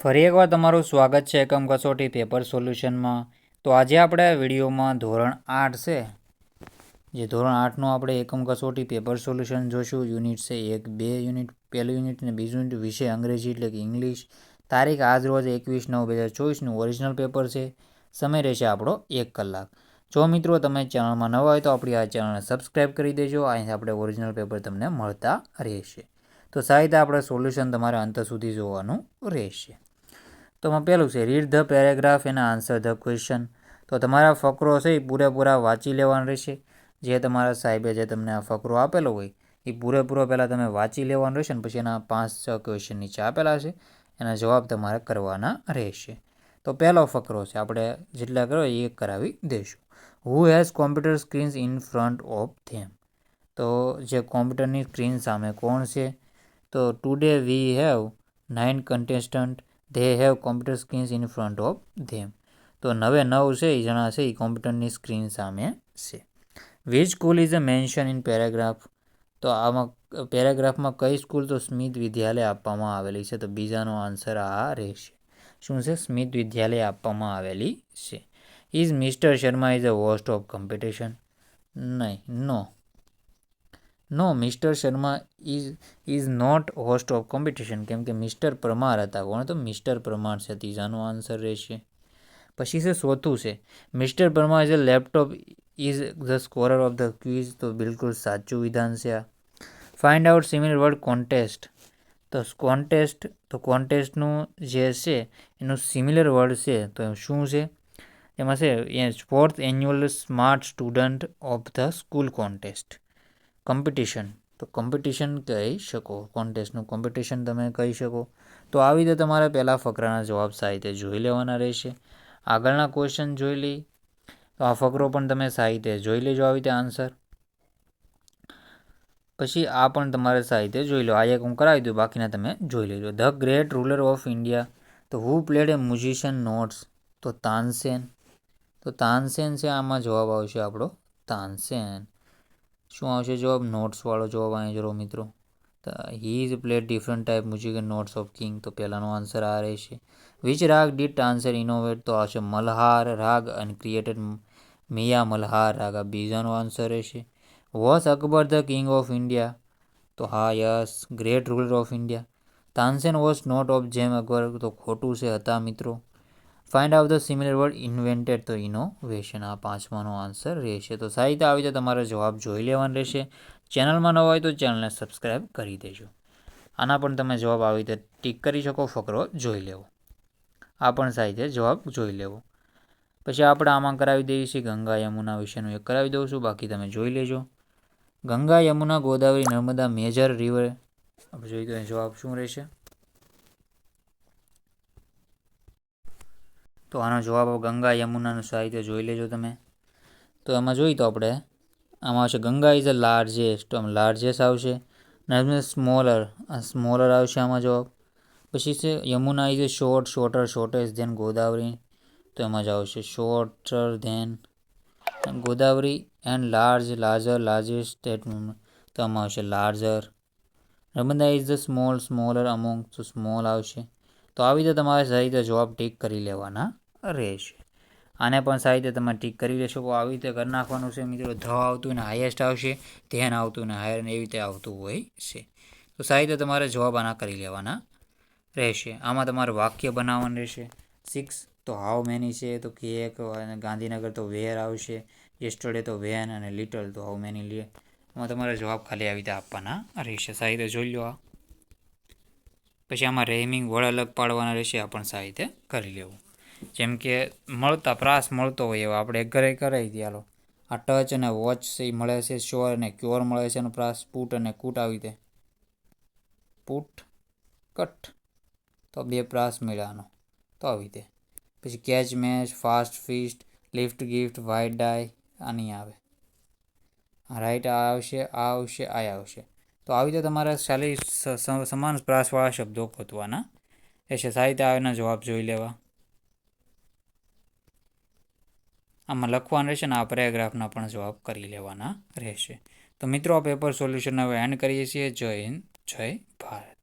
ફરી એકવાર તમારું સ્વાગત છે એકમ કસોટી પેપર સોલ્યુશનમાં. તો આજે આપણે આ વિડીયોમાં ધોરણ 8 છે, જે ધોરણ 8નું આપણે એકમ કસોટી પેપર સોલ્યુશન જોશું. યુનિટ છે 1, 2 યુનિટ, પહેલું યુનિટ અને બીજું યુનિટ વિષય અંગ્રેજી એટલે કે ઇંગ્લિશ. તારીખ આજ રોજ 21/9/2024નું ઓરિજિનલ પેપર છે. સમય રહેશે આપણો 1 કલાક. જો મિત્રો તમે ચેનલમાં નવા હોય તો આપણી આ ચેનલને સબસ્ક્રાઈબ કરી દેજો. અહીંથી આપણે ઓરિજિનલ પેપર તમને મળતા રહેશે. તો સાહિત્ય આપણે સોલ્યુશન તમારે અંત સુધી જોવાનું રહેશે. તો એમાં પહેલું છે read the paragraph and answer the question. તો તમારા ફકરો છે એ પૂરેપૂરા વાંચી લેવાનો રહેશે. જે તમારા સાહેબે જે તમને આ ફકરો આપેલો હોય એ પૂરેપૂરો પહેલાં તમે વાંચી લેવાનો રહેશે ને પછી એના 5-6 ક્વેશ્ચન નીચે આપેલા છે, એના જવાબ તમારે કરવાના રહેશે. તો પહેલો ફકરો છે, આપણે જેટલા કરો એ કરાવી દઈશું. Who has computer screens in front of them. તો જે કોમ્પ્યુટરની સ્ક્રીન સામે કોણ છે? તો today we have 9 contestants. They have computer screens in front of them. તો 9 છે એ જણા છે એ કોમ્પ્યુટરની સ્ક્રીન સામે છે. Which school is a mention in paragraph. તો આમાં પેરેગ્રાફમાં કઈ સ્કૂલ? તો સ્મિથ વિદ્યાલય આપવામાં આવેલી છે. તો બીજાનો આન્સર આ રહેશે. શું છે? સ્મિથ વિદ્યાલય આપવામાં આવેલી છે. Is mister Sharma is a host of competition. નહીં, no mister Sharma is not host of competition, કેમ કે મિસ્ટર પરમાર હતા. કોણ? તો મિસ્ટર પરમાર છે. ત્રીજાનો આન્સર રહેશે. પછી છે ચોથું છે mister Parmar is a laptop is the scorer of the quiz. તો બિલકુલ સાચું વિધાન છે આ. Find out similar word contest. તો કોન્ટેસ્ટનું જે છે એનું સિમિલર વર્ડ છે તો શું છે? એમાં છે 4th annual smart student of the school contest. Competition, તો કોમ્પિટિશન કહી શકો. કોન્ટેસ્ટનું કોમ્પિટિશન તમે કહી શકો. તો આવી રીતે તમારે પહેલાં ફકરાના જવાબ સાહિત્ય જોઈ લેવાના રહેશે. આગળના ક્વેશ્ચન જોઈ લઈ. તો આ ફકરો પણ તમે સાહિત્ય જોઈ લેજો આવી રીતે આન્સર. પછી આ પણ તમારે સાહિત્ય જોઈ લો. આ એક હું કરાવી દઉં, બાકીના તમે જોઈ લેજો. The great ruler of India. તો who played a musician notes. તો તાનસેન. તો તાનસેન છે, આમાં જવાબ આવશે આપણો તાનસેન. શું આવશે જવાબ? નોટ્સવાળો જવાબ અહીં જરો મિત્રો. He is played different type music and notes of king. તો પહેલાંનો આન્સર આ રહેશે. વિચ રાગ ડીડ તાનસેન ઇનોવેટ. તો આવશે મલ્હાર રાગ અને ક્રિએટેડ મિયા મલ્હાર રાગ. આ બીજાનો આન્સર રહેશે. Was Akbar the king of India. તો હા, yes, great ruler of India. Tansen was not of gem Akbar. તો ખોટું છે, હતા મિત્રો. Find out the similar word invented. તો ઇનોવેશન. આ 5માનો આન્સર રહેશે. તો સાહિત્ય આવી રીતે તમારે જવાબ જોઈ લેવાનો રહેશે. ચેનલમાં ન હોય તો ચેનલને સબસ્ક્રાઈબ કરી દેજો. આના પણ તમે જવાબ આવી રીતે ટીક કરી શકો. ફકરો જોઈ લેવો. આ પણ સાહિત્ય જવાબ જોઈ લેવો. પછી આપણે આમાં કરાવી દઈએ છીએ ગંગા યમુના વિશેનું એક કરાવી દઉં છું, બાકી તમે જોઈ લેજો. Ganga Yamuna Godavari Narmada major river. આપણે જોઈએ તો જવાબ શું રહેશે? તો આનો જવાબ ગંગા યમુનાનું સાહિત્ય જોઈ લેજો તમે. તો એમાં જોઈએ તો આપણે આમાં આવશે ગંગા ઇઝ અ લાર્જેસ્ટ. તો આમાં લાર્જેસ્ટ આવશે. નર્મદા સ્મોલર. આ સ્મોલર આવશે આમાં જવાબ. પછી છે Yamuna is a shorter shortest than Godavari. તો એમાં જ આવશે shorter than Godavari. And larger largest. તો આમાં આવશે larger. Narmada is the smaller among. તો સ્મોલ આવશે. તો આવી રીતે તમારે સાહિત્ય જવાબ ટીક કરી લેવાના રહેશે. આને પણ સાહિત્ય તમે ટીક કરી લેશો. આવી રીતે કરી નાખવાનું છે મિત્રો. ધ આવતું હોય ને હાઈએસ્ટ આવશે, ધેન આવતું ને હાયર, ને એવી રીતે આવતું હોય છે. તો સાહિત્ય તમારે જવાબ આના કરી લેવાના રહેશે. આમાં તમારે વાક્ય બનાવવાનું રહેશે. 6 તો હાઉ મેની છે, તો કે એક. ગાંધીનગર તો વેર આવશે. યસ્ટરડે તો વેન, અને લિટલ તો હાઉ મેની લે. એમાં તમારે જવાબ ખાલી આવી રીતે આપવાના રહેશે. સાહિત્ય જોઈ લો આ. પછી આમાં રેમિંગ વર્ડ અલગ પાડવાના રહેશે. આ પણ સાહિત્ય કરી લેવું. જેમ કે પ્રાસ મળતો હોય એવા આપણે ઘરે કરાવી દઈએ. હાલો, આ ટચ અને વોચ છે એ મળે છે. શ્યોર અને ક્યોર મળે છે એનો પ્રાસ. પુટ અને કૂટ આવી રીતે. Put cut. તો 2 પ્રાસ મળ્યાનો. તો આવી રીતે. પછી catch match, fast feast, lift gift, white die. આ નહીં આવે. રાઈટ આ આવશે, આ આવશે, આ આવશે. તો આવી રીતે તમારે ખાલી સમાન પ્રાસવાળા શબ્દો ગોતવાના રહેશે. સાહિત્ય આવેના જવાબ જોઈ લેવા. આમાં લખવાનું રહેશે ને આ પેરેગ્રાફના પણ જવાબ કરી લેવાના રહેશે. તો મિત્રો, આ પેપર સોલ્યુશન હવે એન્ડ કરીએ છીએ. જય હિન્દ, જય ભારત.